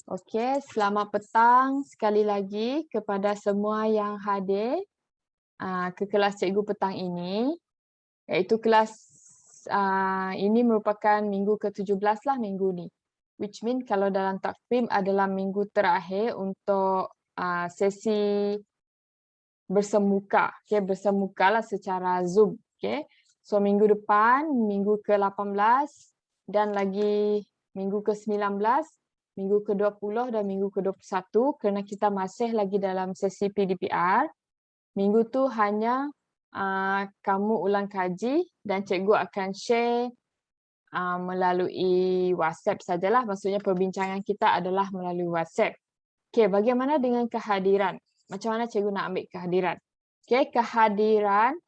Okey, selamat petang sekali lagi kepada semua yang hadir ke kelas cikgu petang ini, iaitu kelas ini merupakan minggu ke-17 lah minggu ni. Which mean kalau dalam takvim adalah minggu terakhir untuk sesi bersemuka, bersemukalah secara Zoom, okey. So minggu depan, minggu ke-18 dan lagi minggu ke-19, minggu ke-20 dan minggu ke-21 kerana kita masih lagi dalam sesi PDPR. Minggu tu hanya kamu ulang kaji dan cikgu akan share melalui WhatsApp sajalah. Maksudnya perbincangan kita adalah melalui WhatsApp. Okey, bagaimana dengan kehadiran? Macam mana cikgu nak ambil kehadiran? Okey, kehadiran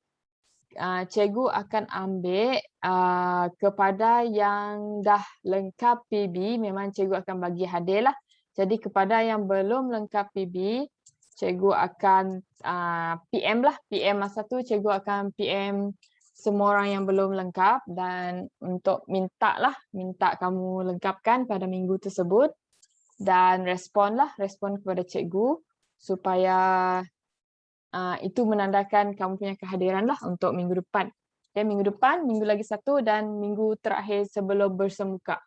cikgu akan ambil kepada yang dah lengkap PB, memang cikgu akan bagi hadiah lah. Jadi kepada yang belum lengkap PB, cikgu akan PM lah. PM masa tu cikgu akan PM semua orang yang belum lengkap dan untuk minta kamu lengkapkan pada minggu tersebut dan respon kepada cikgu supaya itu menandakan kamu punya kehadiran lah untuk minggu depan. Okay, minggu depan, minggu lagi satu dan minggu terakhir sebelum bersemuka.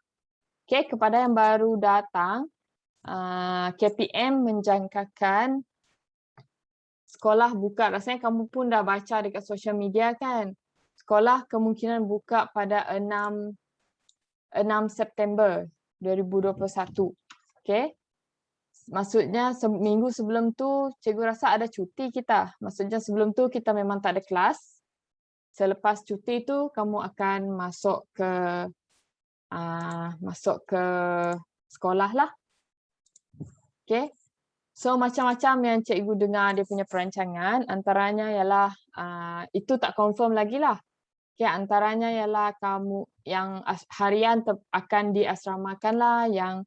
Okay, kepada yang baru datang, KPM menjangkakan sekolah buka. Rasanya kamu pun dah baca dekat social media kan? Sekolah kemungkinan buka pada 6 September 2021. Okay. Maksudnya minggu sebelum tu cikgu rasa ada cuti kita. Maksudnya sebelum tu kita memang tak ada kelas. Selepas cuti tu kamu akan masuk ke sekolah lah. Okay. So macam-macam yang cikgu dengar dia punya perancangan, antaranya ialah itu tak confirm lagi lah. Okay, antaranya ialah kamu yang harian akan diasramakan lah, yang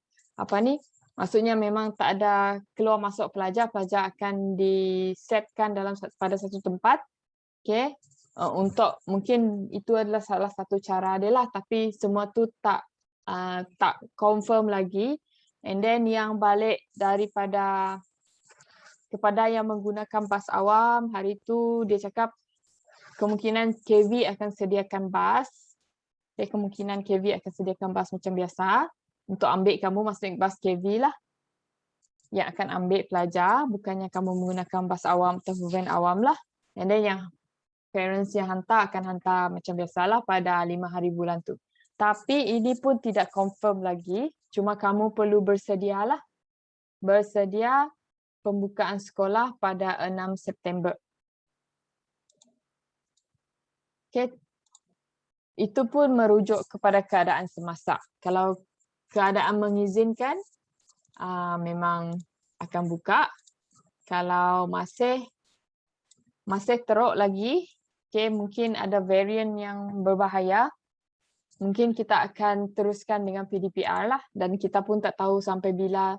maksudnya memang tak ada keluar masuk pelajar akan disetkan pada satu tempat. Okay. Untuk mungkin itu adalah salah satu cara dia lah, tapi semua tu tak confirm lagi. And then yang balik kepada yang menggunakan bas awam, hari tu dia cakap kemungkinan KV akan sediakan bas. Kemungkinan KV akan sediakan bas macam biasa untuk ambil kamu, maksudnya bas KV lah yang akan ambil pelajar, bukannya kamu menggunakan bas awam atau van awam lah. And then yang parents yang hantar akan hantar macam biasalah pada 5 hari bulan tu. Tapi ini pun tidak confirm lagi, cuma kamu perlu bersedia pembukaan sekolah pada 6 September. Okay. Itu pun merujuk kepada keadaan semasa. Kalau keadaan mengizinkan, memang akan buka. Kalau masih teruk lagi, okay, mungkin ada varian yang berbahaya, mungkin kita akan teruskan dengan PDPR lah, dan kita pun tak tahu sampai bila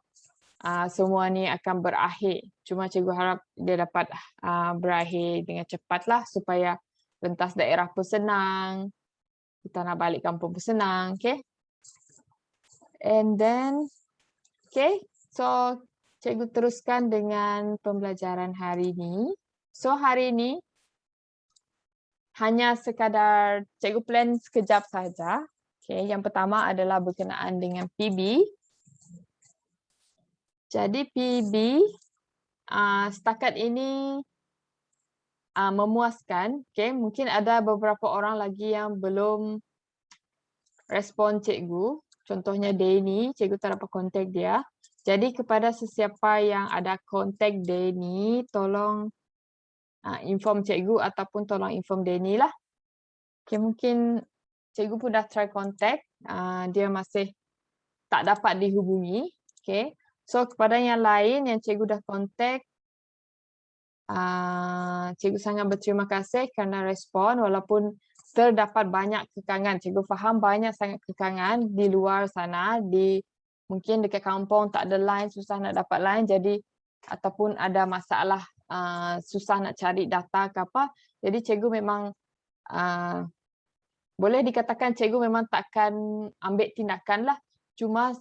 semua ni akan berakhir. Cuma cikgu harap dia dapat berakhir dengan cepat lah supaya pentas daerah pun senang, kita nak balik kampung pun senang, okay? And then, okay, so cikgu teruskan dengan pembelajaran hari ini. So hari ini hanya sekadar cikgu plan sekejap saja. Okay, yang pertama adalah berkenaan dengan PB. Jadi PB setakat ini memuaskan. Okay, mungkin ada beberapa orang lagi yang belum respon cikgu. Contohnya Denny, cikgu tak dapat kontak dia. Jadi kepada sesiapa yang ada kontak Denny, tolong inform cikgu ataupun tolong inform Denny lah. Okay, mungkin cikgu pun dah try kontak, dia masih tak dapat dihubungi. Okay. So kepada yang lain yang cikgu dah kontak, cikgu sangat berterima kasih kerana respon walaupun terdapat banyak kekangan. Cikgu faham banyak sangat kekangan di luar sana, mungkin dekat kampung tak ada line, susah nak dapat line, jadi ataupun ada masalah susah nak cari data ke apa. Jadi cikgu memang boleh dikatakan cikgu memang takkan ambil tindakan lah. Cuma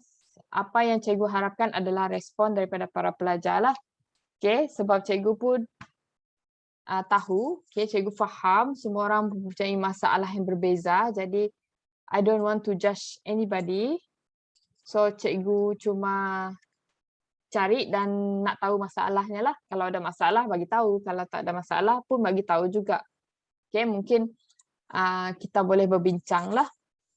apa yang cikgu harapkan adalah respon daripada para pelajar lah. Okay, sebab cikgu pun tahu, okay, cikgu faham semua orang mempunyai masalah yang berbeza. Jadi, I don't want to judge anybody. So, cikgu cuma cari dan nak tahu masalahnya lah. Kalau ada masalah, bagi tahu. Kalau tak ada masalah pun bagi tahu juga. Okay, mungkin kita boleh berbincang lah.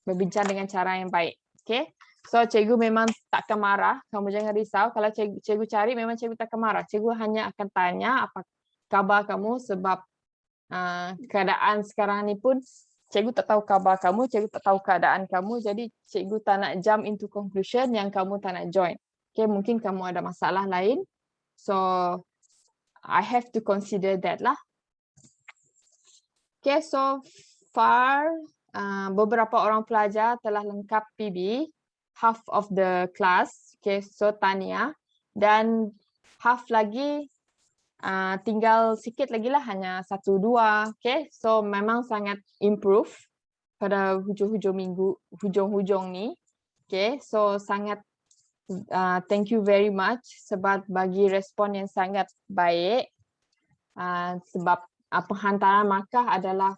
Berbincang dengan cara yang baik. Okay. So, cikgu memang takkan marah. Kamu jangan risau. Kalau cikgu cari, memang cikgu takkan marah. Cikgu hanya akan tanya apa khabar kamu sebab keadaan sekarang ni pun cikgu tak tahu khabar kamu, cikgu tak tahu keadaan kamu. Jadi, cikgu tak nak jump into conclusion yang kamu tak nak join. Okay, mungkin kamu ada masalah lain. So, I have to consider that lah. Okay, so far, beberapa orang pelajar telah lengkap PB, half of the class, okay, so Tania, dan half lagi tinggal sikit lagi lah, hanya 1-2, okay, so memang sangat improve pada hujung-hujung ni, okay, so sangat thank you very much sebab bagi respon yang sangat baik, sebab penghantaran markah adalah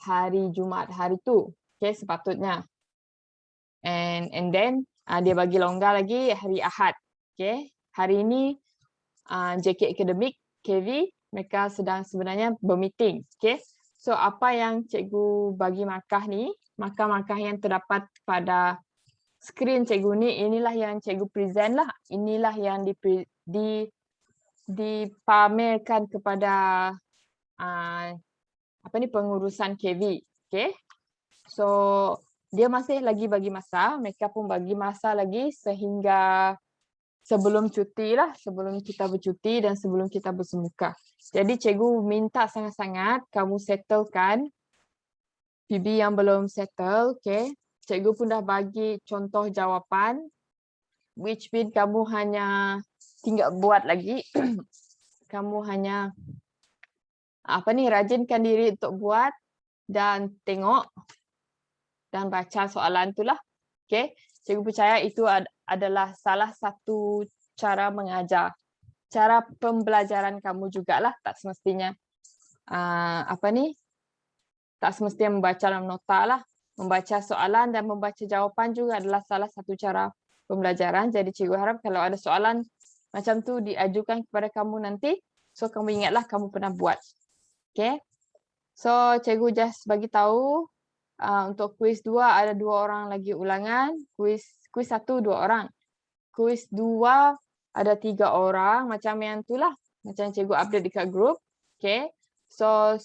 hari Jumaat hari tu, okay, sepatutnya. And then dia bagi longgar lagi hari Ahad, okay. Hari ini JK Akademik, KV, mereka sedang sebenarnya bermeeting, okay. So apa yang cikgu bagi markah ni, markah-markah yang terdapat pada skrin cikgu ni, inilah yang cikgu present lah, inilah yang dipamerkan kepada pengurusan KV, okay. So dia masih lagi bagi masa, mereka pun bagi masa lagi sehingga sebelum cuti lah, sebelum kita bercuti dan sebelum kita bersemuka. Jadi cikgu minta sangat-sangat kamu settlekan PB yang belum settle, okay. Cikgu pun dah bagi contoh jawapan, which mean kamu hanya tinggal buat lagi. Kamu hanya rajinkan diri untuk buat dan tengok dan baca soalan itulah. Okay. Cikgu percaya itu adalah salah satu cara mengajar. Cara pembelajaran kamu jugalah, tak semestinya tak semestinya membaca dalam nota lah. Membaca soalan dan membaca jawapan juga adalah salah satu cara pembelajaran. Jadi cikgu harap kalau ada soalan macam tu diajukan kepada kamu nanti, so kamu ingatlah kamu pernah buat. Okay. So cikgu just bagi tahu untuk kuis 2 ada 2 orang lagi ulangan, kuis 1 2 orang. Kuis 2 ada 3 orang, macam yang itulah, macam cikgu update dekat grup. Okay. So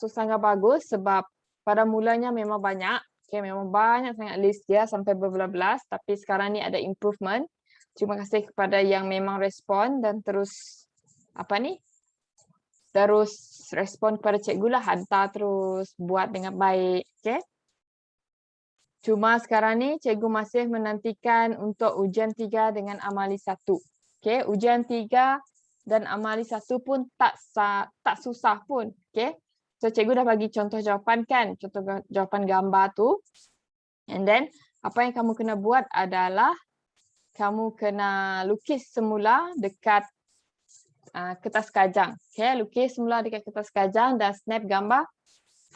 sangat bagus sebab pada mulanya memang banyak, okay, memang banyak sangat list dia sampai berbelas-belas, tapi sekarang ni ada improvement. Terima kasih kepada yang memang respon dan terus terus respon kepada cikgu lah, hantar terus, buat dengan baik, okay. Cuma sekarang ni cikgu masih menantikan untuk ujian 3 dengan amali 1. Okay, ujian 3 dan amali 1 pun tak susah pun, okay. So cikgu dah bagi contoh jawapan kan, contoh jawapan gambar tu. And then apa yang kamu kena buat adalah kamu kena lukis semula dekat kertas kajang. Okay, lukis semula dekat kertas kajang dan snap gambar,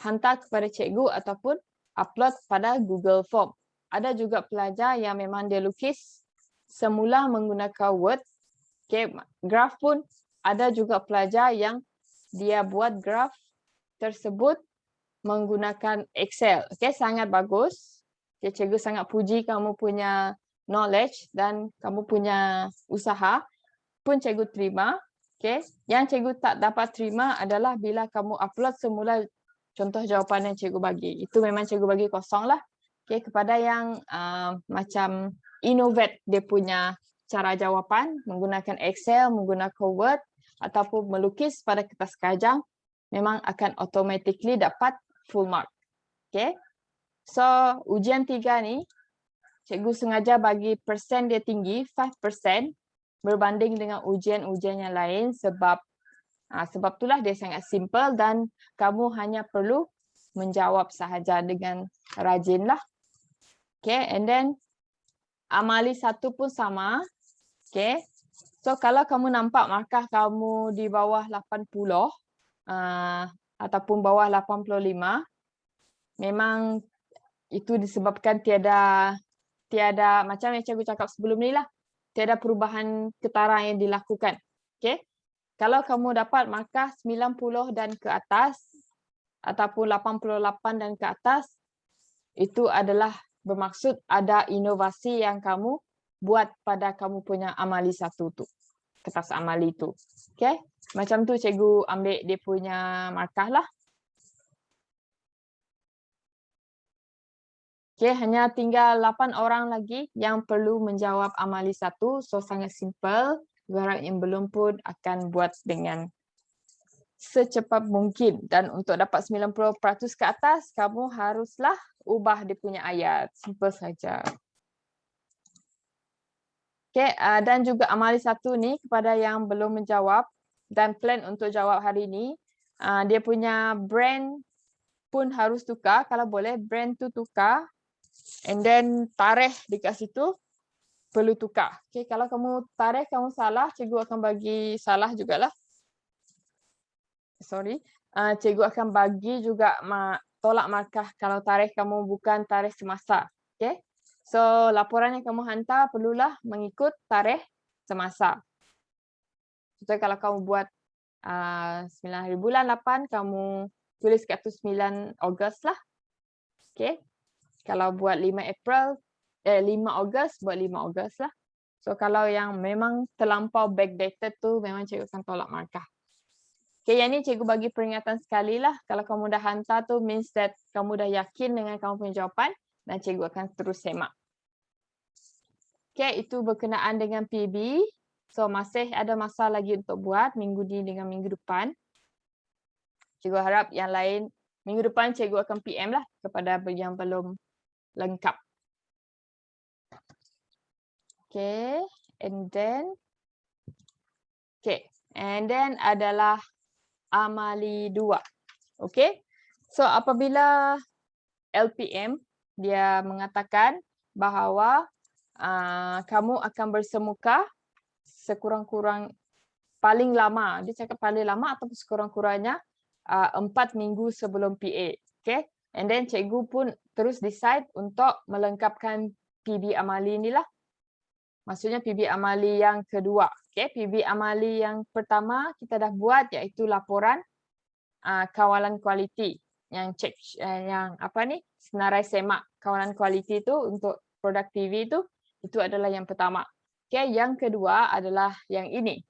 hantar kepada cikgu ataupun upload pada Google Form. Ada juga pelajar yang memang dia lukis semula menggunakan Word. Okay, graf pun ada juga pelajar yang dia buat graf tersebut menggunakan Excel. Okay, sangat bagus. Okay, cikgu sangat puji kamu punya knowledge dan kamu punya usaha pun cikgu terima. Okay. Yang cikgu tak dapat terima adalah bila kamu upload semula contoh jawapan yang cikgu bagi. Itu memang cikgu bagi kosong lah. Okay. Kepada yang macam innovate dia punya cara jawapan, menggunakan Excel, menggunakan Word, ataupun melukis pada kertas kajang, memang akan automatically dapat full mark. Okay. So, ujian 3 ni, cikgu sengaja bagi persen dia tinggi, 5%, berbanding dengan ujian-ujian yang lain sebab itulah dia sangat simple dan kamu hanya perlu menjawab sahaja dengan rajin lah. Okay, and then amali 1 pun sama. Okay. So kalau kamu nampak markah kamu di bawah 80 ataupun bawah 85, memang itu disebabkan tiada macam yang cikgu cakap sebelum ni lah, tiada perubahan ketara yang dilakukan. Okay. Kalau kamu dapat markah 90 dan ke atas ataupun 88 dan ke atas, itu adalah bermaksud ada inovasi yang kamu buat pada kamu punya amali 1 tu, kertas amali tu. Okay. Macam tu cikgu ambil dia punya markah lah. Okay, hanya tinggal 8 orang lagi yang perlu menjawab amali 1. So sangat simple. Garap yang belum pun akan buat dengan secepat mungkin. Dan untuk dapat 90% ke atas, kamu haruslah ubah dia punya ayat. Simple saja. Okay, dan juga amali 1 ni kepada yang belum menjawab dan plan untuk jawab hari ini, dia punya brand pun harus tukar. Kalau boleh, brand tu tukar. And then tarikh dekat situ perlu tukar. Okay, kalau kamu tarikh kamu salah, cikgu akan bagi salah jugalah. Sorry. Cikgu akan bagi juga tolak markah kalau tarikh kamu bukan tarikh semasa. Okay. So laporan yang kamu hantar perlulah mengikut tarikh semasa. Contoh kalau kamu buat 9 hari bulan 8, kamu tulis kat tu 9 Ogos lah. Okay. Kalau buat 5 Ogos, buat 5 Ogos lah. So kalau yang memang terlampau backdated tu, memang cikgu akan tolak markah. Okay, yang ni cikgu bagi peringatan sekali lah. Kalau kamu dah hantar tu, means that kamu dah yakin dengan kamu punya jawapan dan cikgu akan terus semak. Okay, itu berkenaan dengan PB. So masih ada masa lagi untuk buat minggu ni dengan minggu depan. Cikgu harap yang lain, minggu depan cikgu akan PM lah kepada yang belum lengkap. Okay, and then adalah amali 2. Okay, so apabila LPM dia mengatakan bahawa kamu akan bersemuka sekurang-kurang paling lama, dia cakap paling lama atau sekurang-kurangnya 4 minggu sebelum PA. Okay, and then cikgu pun terus decide untuk melengkapkan PB amali inilah. Maksudnya PB amali yang kedua. Okay, PB amali yang pertama kita dah buat iaitu laporan kawalan kualiti yang senarai semak kawalan kualiti tu untuk produk TV tu, itu adalah yang pertama. Okay, yang kedua adalah yang ini.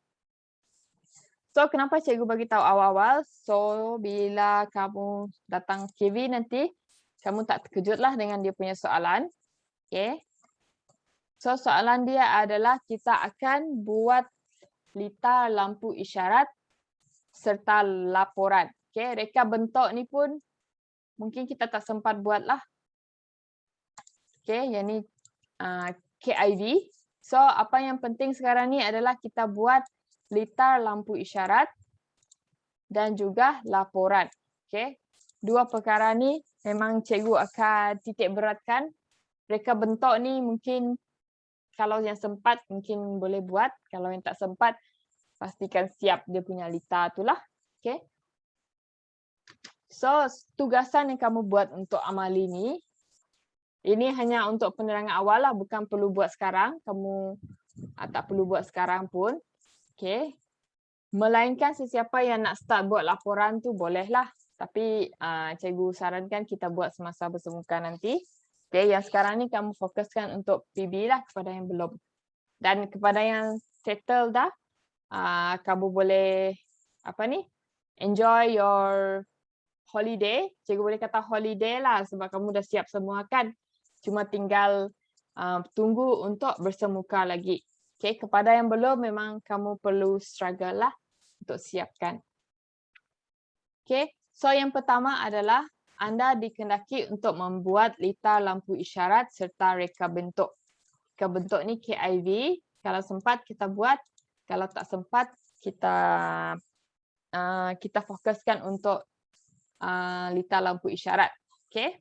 So kenapa cikgu bagi tahu awal-awal? So bila kamu datang KV nanti, kamu tak terkejutlah dengan dia punya soalan. Okay. So soalan dia adalah kita akan buat litar lampu isyarat serta laporan. Okay, reka bentuk ni pun mungkin kita tak sempat buat lah. Okay, yang ni KIV. So apa yang penting sekarang ni adalah kita buat litar lampu isyarat dan juga laporan. Okay, dua perkara ni memang cikgu akan titik beratkan. Reka bentuk ni mungkin kalau yang sempat mungkin boleh buat. Kalau yang tak sempat, pastikan siap dia punya litar tu lah. Okay. So, tugasan yang kamu buat untuk amali ni, ini hanya untuk penerangan awal lah. Bukan perlu buat sekarang. Kamu tak perlu buat sekarang pun. Okay. Melainkan sesiapa yang nak start buat laporan tu bolehlah. Tapi cikgu sarankan kita buat semasa bersemuka nanti. Okay, yang sekarang ni kamu fokuskan untuk PB lah kepada yang belum. Dan kepada yang settle dah, kamu boleh enjoy your holiday. Cikgu boleh kata holiday lah sebab kamu dah siap semua kan. Cuma tinggal tunggu untuk bersemuka lagi. Okay, kepada yang belum memang kamu perlu struggle lah untuk siapkan. Okay, so yang pertama adalah Anda dikehendaki untuk membuat litar lampu isyarat serta reka bentuk. Reka bentuk ni KIV. Kalau sempat kita buat, kalau tak sempat kita fokuskan untuk litar lampu isyarat. Okay.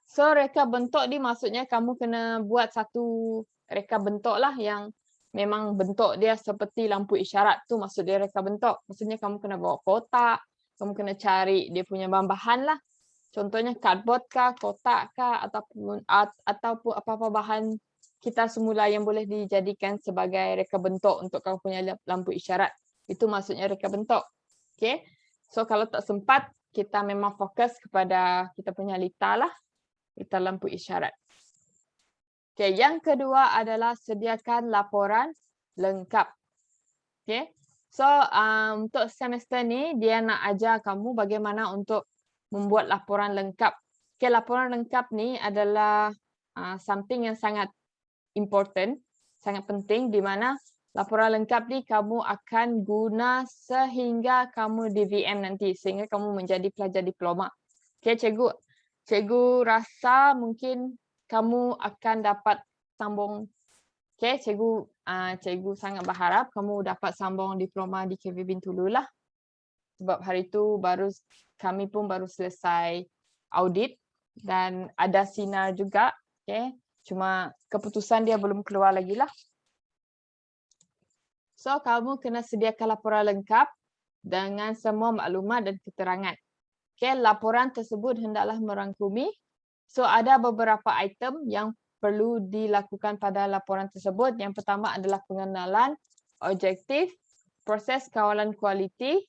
So reka bentuk ni maksudnya kamu kena buat satu reka bentuk lah yang memang bentuk dia seperti lampu isyarat tu maksud dia reka bentuk. Maksudnya kamu kena bawa kotak, kamu kena cari dia punya bahan-bahan lah. Contohnya cardboard kah, kotak kah, ataupun apa-apa bahan kita semula yang boleh dijadikan sebagai reka bentuk untuk kamu punya lampu isyarat. Itu maksudnya reka bentuk. Okay. So kalau tak sempat, kita memang fokus kepada kita punya lita lah. Lita lampu isyarat. Okay. Yang kedua adalah sediakan laporan lengkap. Okay. So untuk semester ni, dia nak ajar kamu bagaimana untuk membuat laporan lengkap. Okay, laporan lengkap ni adalah something yang sangat important, sangat penting di mana laporan lengkap ni kamu akan guna sehingga kamu DVM nanti, sehingga kamu menjadi pelajar diploma. Okay, cikgu rasa mungkin kamu akan dapat sambung. Okay, cikgu sangat berharap kamu dapat sambung diploma di KV Bintulu lah. Sebab hari tu kami pun baru selesai audit dan ada sinar juga. Okay. Cuma keputusan dia belum keluar lagi lah. So, kamu kena sediakan laporan lengkap dengan semua maklumat dan keterangan. Okay. Laporan tersebut hendaklah merangkumi. So, ada beberapa item yang perlu dilakukan pada laporan tersebut. Yang pertama adalah pengenalan, objektif, proses kawalan kualiti.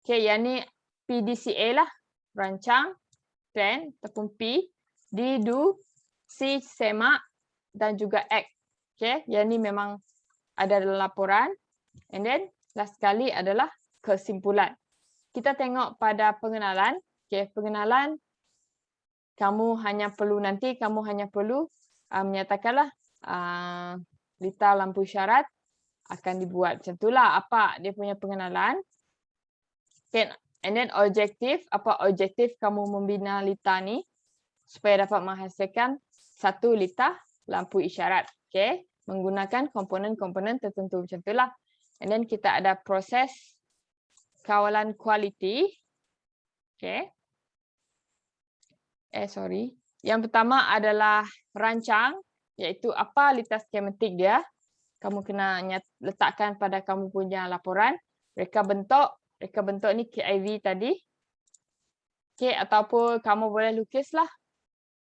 Okay, yang ni PDCA lah, rancang, plan ataupun P, D, do, C, semak dan juga act. Okay, yang ni memang ada dalam laporan. And then last sekali adalah kesimpulan. Kita tengok pada pengenalan. Okay, pengenalan kamu hanya perlu menyatakanlah lita lampu isyarat akan dibuat. Macam itulah apa dia punya pengenalan. Okay. And then objektif, apa objektif kamu membina lita ni supaya dapat menghasilkan satu lita lampu isyarat. Okay. Menggunakan komponen-komponen tertentu macam itulah. And then kita ada proses kawalan kualiti. Okay. Yang pertama adalah rancang, iaitu apa lita skematik dia. Kamu kena letakkan pada kamu punya laporan. Reka bentuk ni KIV tadi. Okay, ataupun kamu boleh lukis lah.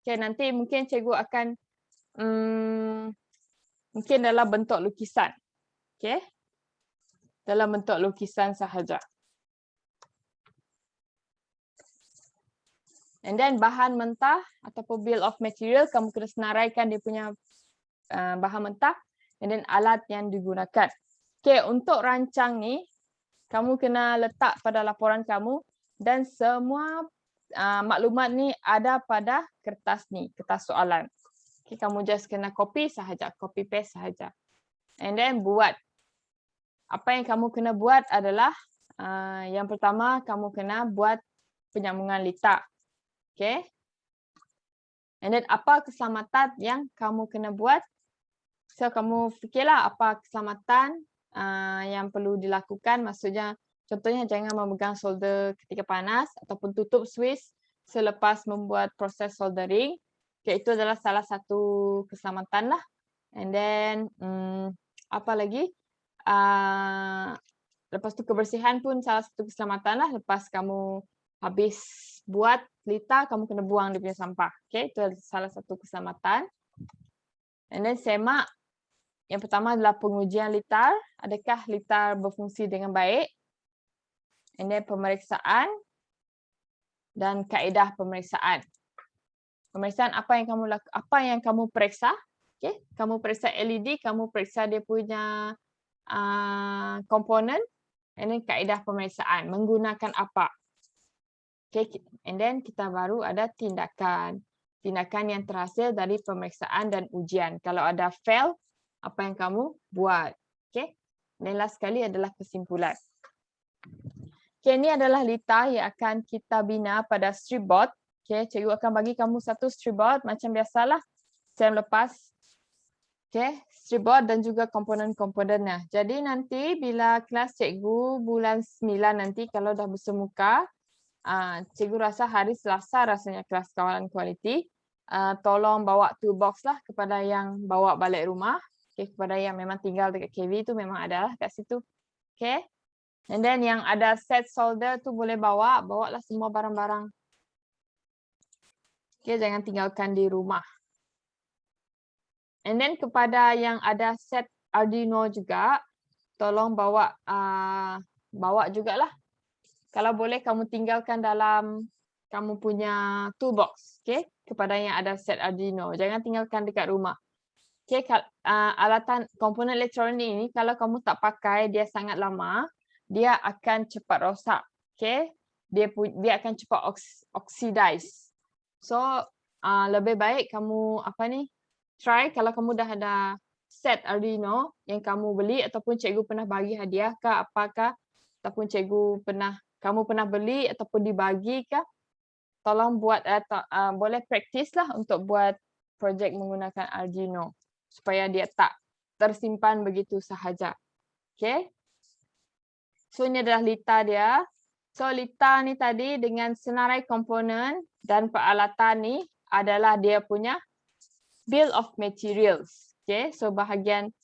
Okay, nanti mungkin cikgu akan mungkin dalam bentuk lukisan. Okay. Dalam bentuk lukisan sahaja. And then bahan mentah ataupun bill of material, kamu kena senaraikan dia punya bahan mentah. And then alat yang digunakan. Okay, untuk rancang ni, kamu kena letak pada laporan kamu dan semua maklumat ni ada pada kertas ni, kertas soalan. Okay, kamu just kena copy sahaja, copy paste sahaja. And then buat. Apa yang kamu kena buat adalah yang pertama kamu kena buat penyambungan lita. Okay. And then apa keselamatan yang kamu kena buat? So kamu fikirlah apa keselamatan yang perlu dilakukan, maksudnya contohnya jangan memegang solder ketika panas ataupun tutup switch selepas membuat proses soldering. Okay, itu adalah salah satu keselamatan lah. And then apa lagi? Lepas tu kebersihan pun salah satu keselamatan lah. Lepas kamu habis buat lita, kamu kena buang dia punya sampah. Okay, itu salah satu keselamatan. And then semak. Yang pertama adalah pengujian litar. Adakah litar berfungsi dengan baik? And then pemeriksaan dan kaedah pemeriksaan. Pemeriksaan apa yang kamu periksa? Okay, kamu periksa LED, kamu periksa dia punya komponen. And then kaedah pemeriksaan menggunakan apa? Okay, and then kita baru ada tindakan. Tindakan yang terhasil dari pemeriksaan dan ujian. Kalau ada fail, apa yang kamu buat. Okay. Dan last sekali adalah kesimpulan. Okay, ini adalah lita yang akan kita bina pada stripboard. Okay, cikgu akan bagi kamu satu stripboard macam biasalah. Sem lepas. Okay, stripboard dan juga komponen-komponennya. Jadi nanti bila kelas cikgu bulan 9 nanti kalau dah bersemuka, cikgu rasa hari Selasa rasanya kelas kawalan kualiti. Tolong bawa toolbox lah kepada yang bawa balik rumah. Okay, kepada yang memang tinggal dekat KV tu memang ada lah kat situ. Okay. And then yang ada set solder tu boleh bawa lah semua barang-barang. Okay, jangan tinggalkan di rumah. And then kepada yang ada set Arduino juga, tolong bawa jugalah. Kalau boleh kamu tinggalkan dalam kamu punya toolbox, okay? Kepada yang ada set Arduino, jangan tinggalkan dekat rumah. Okay, alatan komponen elektronik ini kalau kamu tak pakai dia sangat lama, dia akan cepat rosak, okay? Dia akan cepat oxidize. So lebih baik kamu try kalau kamu dah ada set Arduino yang kamu beli ataupun cikgu pernah bagi hadiah ke apakah ataupun kamu pernah beli ataupun dibagi ke, tolong buat boleh practice lah untuk buat projek menggunakan Arduino supaya dia tak tersimpan begitu sahaja. Okay. So ini adalah lita dia. So lita ni tadi dengan senarai komponen dan peralatan ni adalah dia punya bill of materials. Okay. So bahagian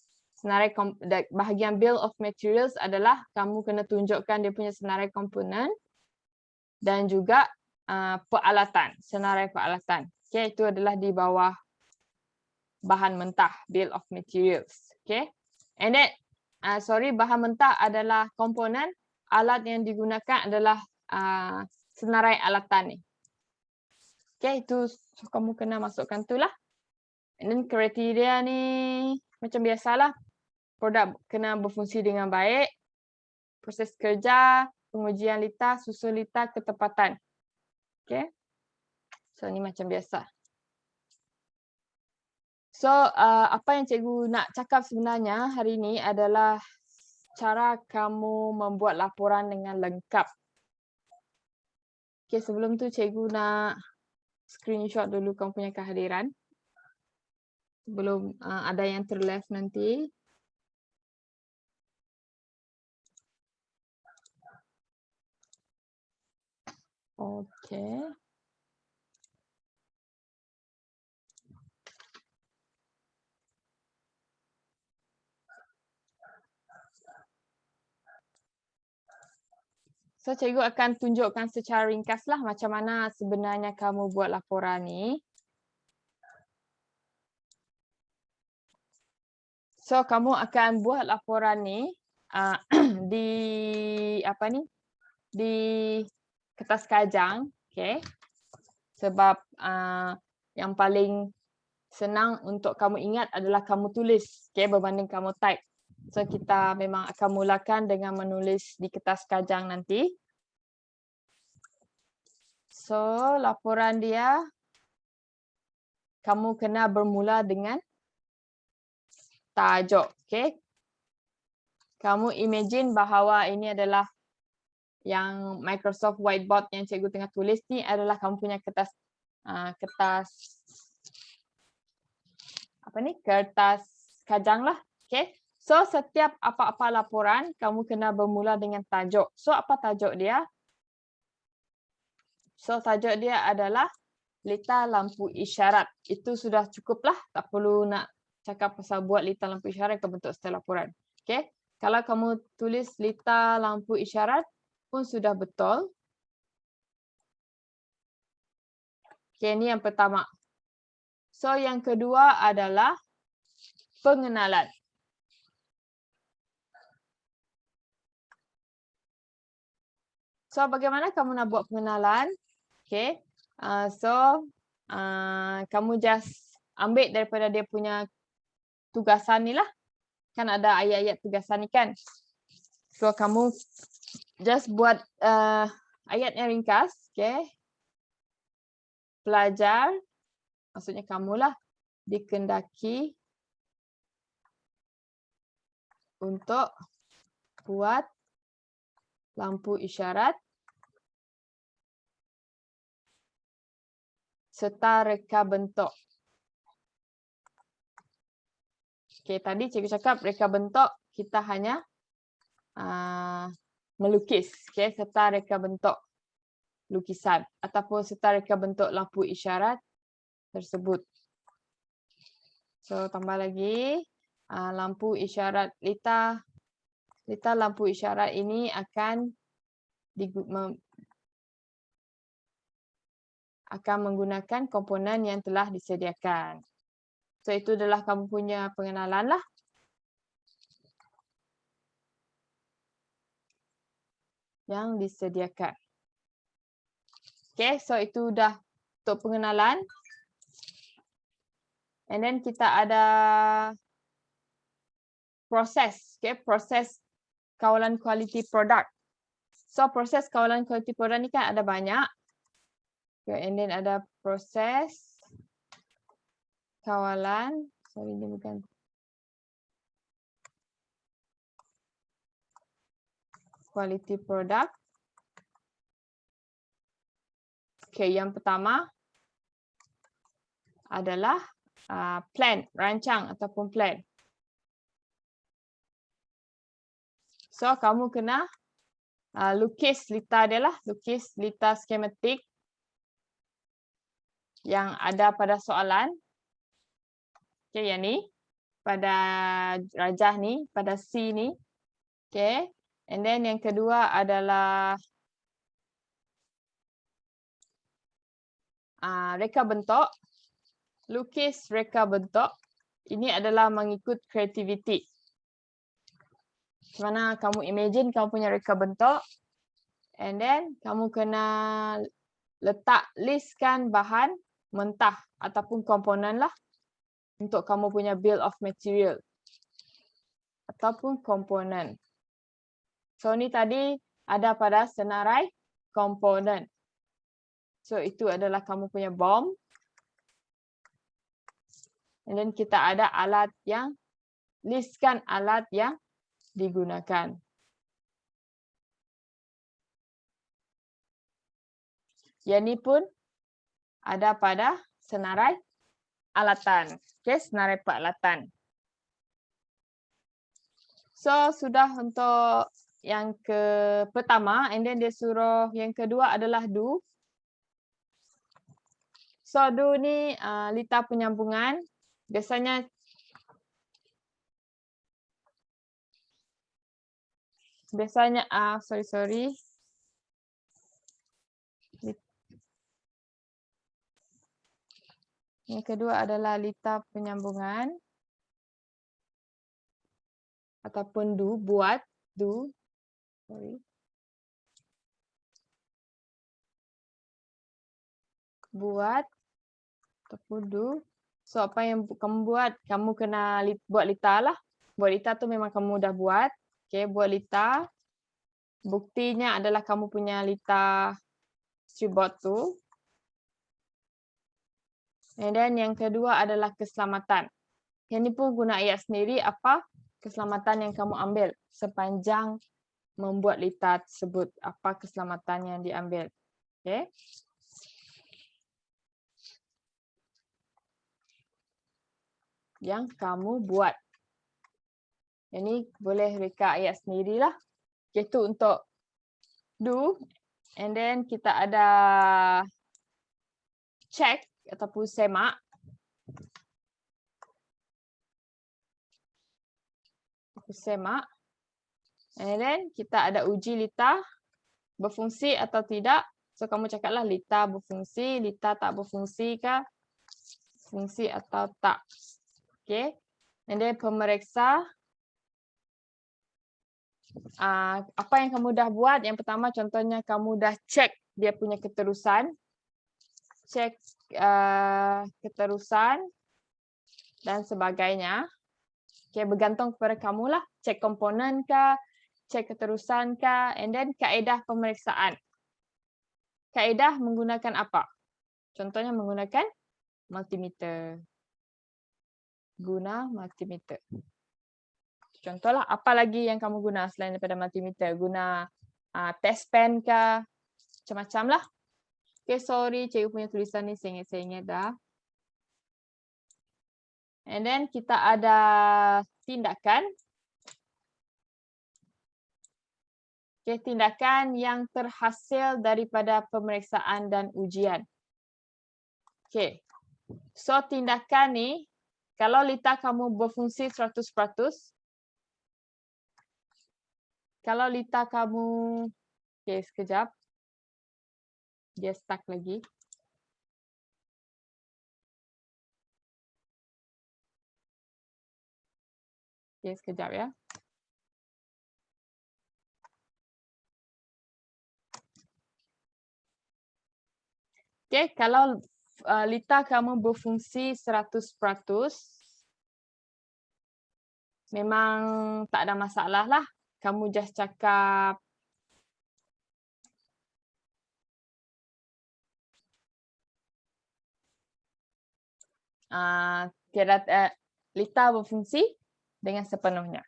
bill of materials adalah kamu kena tunjukkan dia punya senarai komponen dan juga peralatan, senarai peralatan. Okay, itu adalah di bawah bahan mentah, bill of materials. Okay, and then bahan mentah adalah komponen, alat yang digunakan adalah senarai alatan ni. Okay, itu kamu kena masukkan tu lah. And then kriteria ni macam biasalah, produk kena berfungsi dengan baik, proses kerja, pengujian lita, susun lita, ketepatan. Okay, so ni macam biasa. So, apa yang cikgu nak cakap sebenarnya hari ini adalah cara kamu membuat laporan dengan lengkap. Okay, sebelum tu cikgu nak screenshot dulu kamu punya kehadiran. Sebelum ada yang terleft nanti. Okay. So, cikgu akan tunjukkan secara ringkas lah macam mana sebenarnya kamu buat laporan ni. So, kamu akan buat laporan ni di kertas kajang, okay? Sebab yang paling senang untuk kamu ingat adalah kamu tulis, okay? Berbanding kamu type. So, kita memang akan mulakan dengan menulis di kertas kajang nanti. So, laporan dia, kamu kena bermula dengan tajuk, okay? Kamu imagine bahawa ini adalah yang Microsoft Whiteboard yang cikgu tengah tulis ni adalah kamu punya kertas kertas kajang lah, okay? So, setiap apa-apa laporan, kamu kena bermula dengan tajuk. So, apa tajuk dia? So, tajuk dia adalah lita lampu isyarat. Itu sudah cukup lah. Tak perlu nak cakap pasal buat lita lampu isyarat ke bentuk setelah laporan. Okay? Kalau kamu tulis lita lampu isyarat pun sudah betul. Okay, ini yang pertama. So, yang kedua adalah pengenalan. So, bagaimana kamu nak buat pengenalan? Okay. Kamu just ambil daripada dia punya tugasan ni lah. Kan ada ayat-ayat tugasan ni kan. So, kamu just buat ayat yang ringkas. Okay. Pelajar, maksudnya kamulah, dikendaki untuk buat lampu isyarat serta reka bentuk. Okay, tadi cikgu cakap reka bentuk kita hanya melukis, okay, serta reka bentuk. lukisan ataupun serta reka bentuk lampu isyarat tersebut. So tambah lagi lampu isyarat lita lampu isyarat ini akan menggunakan komponen yang telah disediakan. So itu adalah kamu punya pengenalan lah. Yang disediakan. Okay, so itu dah untuk pengenalan. And then kita ada proses, okay, proses kawalan kualiti produk. So proses kawalan kualiti produk ni kan ada banyak. Okay, and then ada proses kawalan, sorry ini bukan. Kualiti produk. Okay, yang pertama adalah plan, rancang ataupun plan. So, kamu kena lukis lita dia lah, lukis lita skematik yang ada pada soalan. Okay, yang ni, pada rajah ni, pada C ni. Okay, and then yang kedua adalah reka bentuk. Lukis reka bentuk. Ini adalah mengikut kreativiti. Mana kamu imagine kamu punya reka bentuk. And then kamu kena listkan bahan mentah ataupun komponen lah. Untuk kamu punya bill of material. Ataupun komponen. So ni tadi ada pada senarai komponen. So itu adalah kamu punya BOM. And then kita ada alat yang, listkan alat yang digunakan. Yang ni pun ada pada senarai alatan. Okay, senarai peralatan. So, sudah untuk yang pertama, and then dia suruh yang kedua adalah do. So, do ni lita penyambungan. Biasanya sorry. Yang kedua adalah lita penyambungan. Ataupun do, buat, do. Sorry. Buat ataupun do. So, apa yang kamu buat? Kamu kena buat lita lah. Buat lita tu memang kamu dah buat. Okay, buat lita. Buktinya adalah kamu punya lita storyboard tu. And then yang kedua adalah keselamatan. Yang ni pun guna ayat sendiri apa keselamatan yang kamu ambil sepanjang membuat lita tersebut. Apa keselamatan yang diambil. Okay. Yang kamu buat. Yang ni boleh reka ayat sendirilah. Itu untuk do. And then kita ada check ataupun semak. Semak. And then kita ada uji lita berfungsi atau tidak. So kamu cakaplah lita berfungsi, lita tak berfungsi ke? Fungsi atau tak. Okay. And then pemeriksa. Apa yang kamu dah buat? Yang pertama contohnya kamu dah cek dia punya keterusan. Cek keterusan dan sebagainya. Okay, bergantung kepada kamu lah. Cek komponen kah? Cek keterusan kah? And then kaedah pemeriksaan. Kaedah menggunakan apa? Contohnya menggunakan multimeter. Guna multimeter. Contohlah, apa lagi yang kamu guna selain daripada multimeter? Guna test pen kah? Macam-macam lah. Okay, sorry cikgu punya tulisan ni saya ingat dah. And then kita ada tindakan. Okay, tindakan yang terhasil daripada pemeriksaan dan ujian. Okay, so tindakan ni, kalau Lita kamu berfungsi 100%, kalau Lita kamu, okay, sekejap, dia stuck lagi. Okay, sekejap ya. Okay, kalau Lita kamu berfungsi 100%, memang tak ada masalah lah. Kamu just cakap Lita berfungsi dengan sepenuhnya.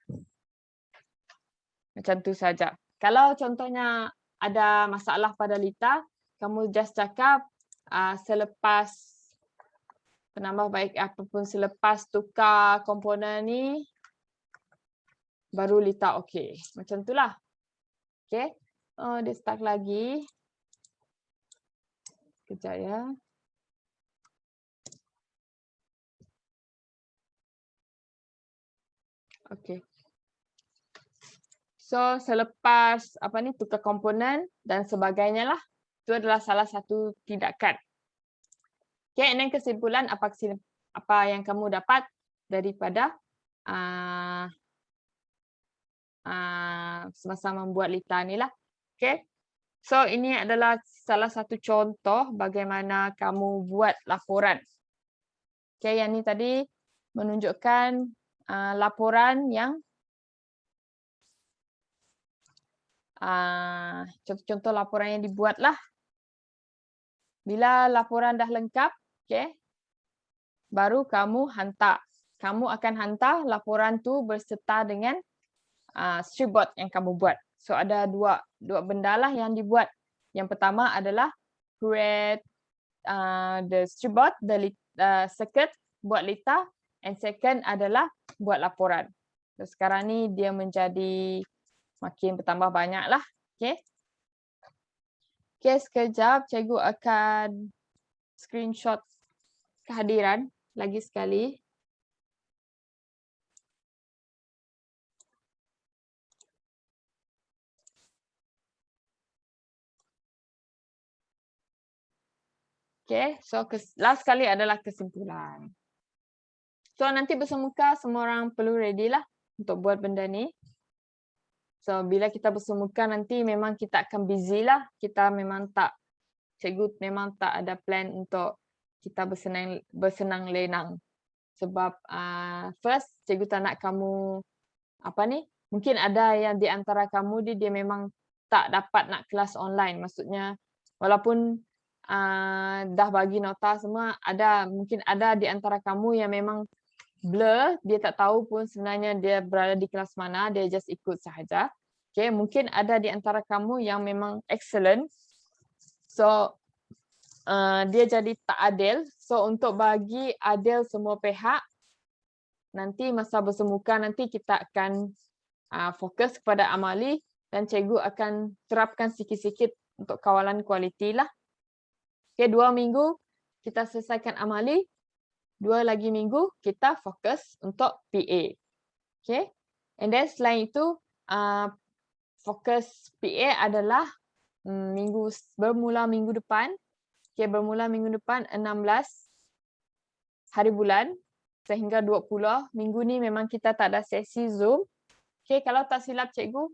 Macam tu saja. Kalau contohnya ada masalah pada Lita, kamu just cakap selepas penambah baik apapun selepas tukar komponen ni baru Lita okey. Macam itulah. Okey. Oh, dia stuck lagi. Kejap ya. Okey. So selepas tukar komponen dan sebagainya lah, itu adalah salah satu tindakan. Okay, dan kesimpulan apa yang kamu dapat daripada semasa membuat Lita ni lah. Okay, so ini adalah salah satu contoh bagaimana kamu buat laporan. Okay, yang ni tadi menunjukkan laporan yang contoh-contoh laporan yang dibuat lah. Bila laporan dah lengkap, okay, baru kamu hantar. Kamu akan hantar laporan tu berserta dengan storyboard yang kamu buat. So ada dua benda lah yang dibuat. Yang pertama adalah create the storyboard, the circuit buat Lita, and second adalah buat laporan. So sekarang ni dia menjadi makin bertambah banyak lah. Okay. Okay, sekejap cikgu akan screenshot kehadiran lagi sekali. Okay, so last kali adalah kesimpulan. So nanti bersemuka semua orang perlu ready lah untuk buat benda ni. So bila kita bersemuka nanti memang kita akan busy lah. Kita memang cikgu memang tak ada plan untuk kita bersenang lenang. Sebab first cikgu tak nak kamu mungkin ada yang di antara kamu dia memang tak dapat nak kelas online. Maksudnya walaupun dah bagi nota semua, mungkin ada di antara kamu yang memang blur, dia tak tahu pun sebenarnya dia berada di kelas mana, dia just ikut sahaja. Okay, mungkin ada di antara kamu yang memang excellent. So dia jadi tak adil. So untuk bagi adil semua pihak, nanti masa bersemuka nanti kita akan fokus kepada amali dan cikgu akan terapkan sikit-sikit untuk kawalan kualiti lah. Okay, 2 minggu kita selesaikan amali, 2 lagi minggu kita fokus untuk PA. Okay, and then selain itu fokus PA adalah bermula minggu depan. Okay, bermula minggu depan 16 hari bulan sehingga 20. Minggu ni memang kita tak ada sesi Zoom. Okay, kalau tak silap cikgu,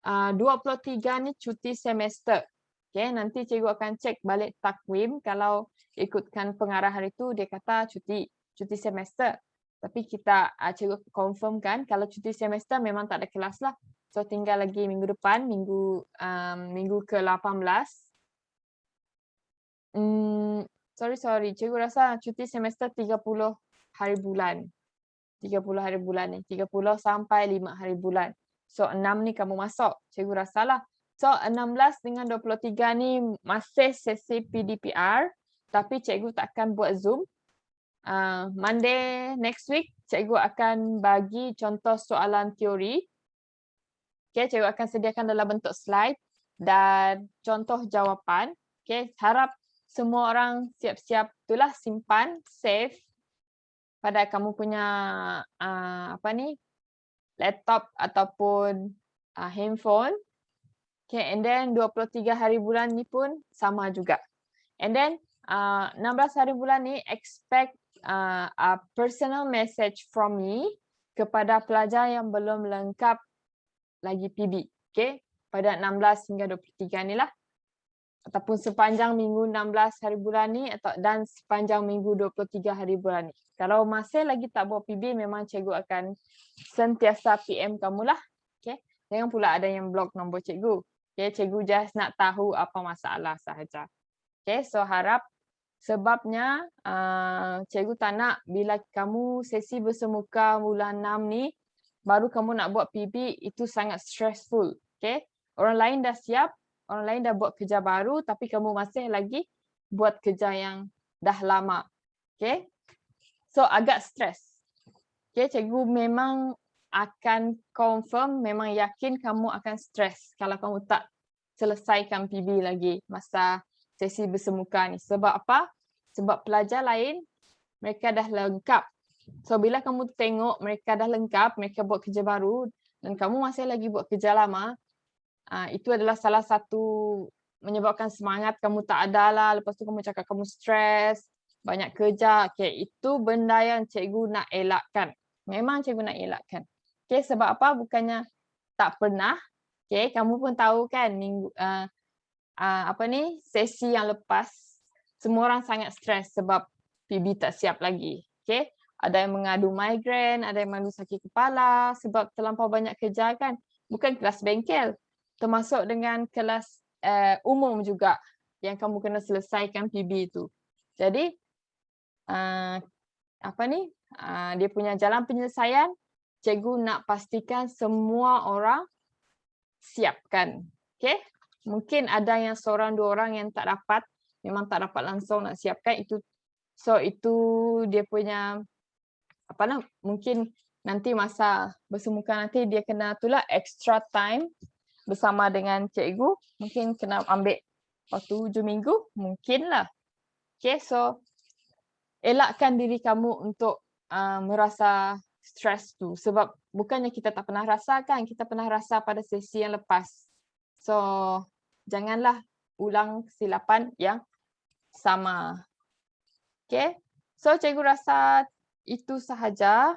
23 ni cuti semester. Okay, nanti cikgu akan cek balik takwim. Kalau ikutkan pengarah hari tu, dia kata cuti semester. Tapi cikgu confirmkan kalau cuti semester memang tak ada kelas lah. So tinggal lagi minggu depan, minggu ke-18. Sorry, cikgu rasa cuti semester 30 hari bulan. 30 hari bulan ni, 30 sampai 5 hari bulan. So 6 ni kamu masuk, cikgu rasalah. So 16 dengan 23 ni masih sesi PDPR, tapi cikgu takkan buat Zoom. Monday next week, cikgu akan bagi contoh soalan teori. Okay, cikgu akan sediakan dalam bentuk slide dan contoh jawapan. Okay, harap semua orang siap-siap itulah simpan, save pada kamu punya laptop ataupun handphone. Okay, and then 23 hari bulan ni pun sama juga. And then 16 hari bulan ni expect a personal message from me kepada pelajar yang belum lengkap lagi PB. Okay, pada 16 hingga 23 ni lah. Ataupun sepanjang minggu 16 hari bulan ni dan sepanjang minggu 23 hari bulan ni. Kalau masih lagi tak buat PB, memang cikgu akan sentiasa PM kamu lah. Okay, jangan pula ada yang block nombor cikgu. Okay, cikgu just nak tahu apa masalah sahaja. Okay, so harap sebabnya cikgu tak nak bila kamu sesi bersemuka bulan 6 ni, baru kamu nak buat PB, itu sangat stressful. Okay, orang lain dah siap, orang lain dah buat kerja baru, tapi kamu masih lagi buat kerja yang dah lama. Okay, so agak stres. Okay, cikgu memang akan confirm, memang yakin kamu akan stres kalau kamu tak selesaikan PB lagi masa sesi bersemuka ni. Sebab apa? Sebab pelajar lain, mereka dah lengkap. So, bila kamu tengok mereka dah lengkap, mereka buat kerja baru dan kamu masih lagi buat kerja lama, itu adalah salah satu menyebabkan semangat kamu tak ada lah. Lepas tu kamu cakap kamu stres, banyak kerja. Okay, itu benda yang cikgu nak elakkan. Memang cikgu nak elakkan. Okay, sebab apa? Bukannya tak pernah. Okay, kamu pun tahu kan minggu sesi yang lepas semua orang sangat stres sebab PB tak siap lagi. Okay, ada yang mengadu migraine, ada yang mengadu sakit kepala sebab terlampau banyak kerja kan. Bukan kelas bengkel, termasuk dengan kelas umum juga yang kamu kena selesaikan PB itu. Jadi dia punya jalan penyelesaian, cikgu nak pastikan semua orang siapkan. Okay? Mungkin ada yang seorang dua orang yang tak dapat, memang tak dapat langsung nak siapkan itu. So itu dia punya mungkin nanti masa bersemuka nanti dia kena itulah extra time bersama dengan cikgu. Mungkin kena ambil waktu 7 minggu, mungkinlah. Okay, so elakkan diri kamu untuk merasa stres tu. Sebab bukannya kita tak pernah rasa kan, kita pernah rasa pada sesi yang lepas. So, janganlah ulang kesilapan yang sama. Okay, so cikgu rasa itu sahaja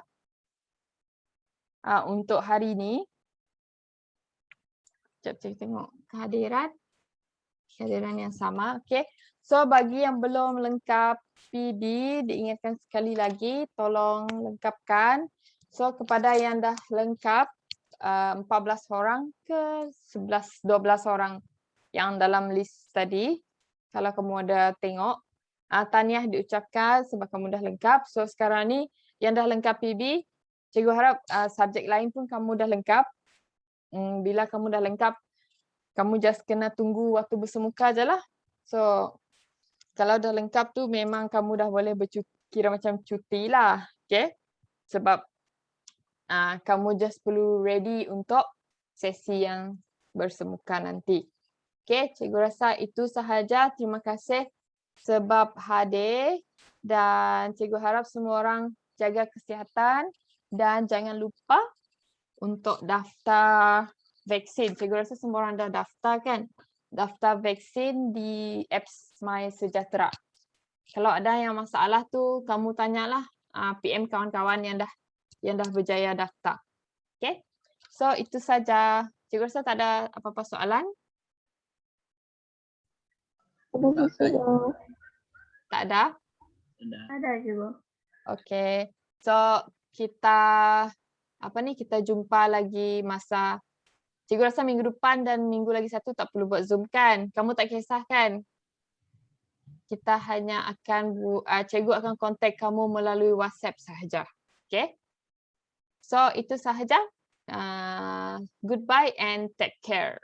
untuk hari ini. Sekejap cikgu tengok kehadiran yang sama. Okay, so bagi yang belum lengkap PB, diingatkan sekali lagi, tolong lengkapkan. So kepada yang dah lengkap 14 orang ke 11, 12 orang yang dalam list tadi, kalau kamu ada tengok, tahniah diucapkan sebab kamu dah lengkap. So sekarang ni yang dah lengkap PB, cikgu harap subjek lain pun kamu dah lengkap. Bila kamu dah lengkap, kamu just kena tunggu waktu bersemuka je lah. So kalau dah lengkap tu memang kamu dah boleh kira macam cuti lah. Okay? Sebab kamu just perlu ready untuk sesi yang bersemuka nanti. Okay, cikgu rasa itu sahaja. Terima kasih sebab hadir dan cikgu harap semua orang jaga kesihatan dan jangan lupa untuk daftar vaksin. Cikgu rasa semua orang dah daftar kan? Daftar vaksin di apps My Sejahtera. Kalau ada yang masalah tu, kamu tanyalah PM kawan-kawan yang dah berjaya daftar. Okay? So itu saja. Cikgu rasa tak ada apa-apa soalan? Tak ada? Ada juga. Okay. So kita jumpa lagi masa cikgu rasa minggu depan dan minggu lagi satu tak perlu buat Zoom kan? Kamu tak kisah kan? Kita hanya akan cikgu akan kontak kamu melalui WhatsApp sahaja. Okay? So itu sahaja. Goodbye and take care.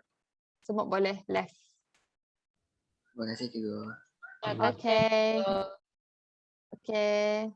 Semua boleh left. Terima kasih cikgu. Okay. Okay.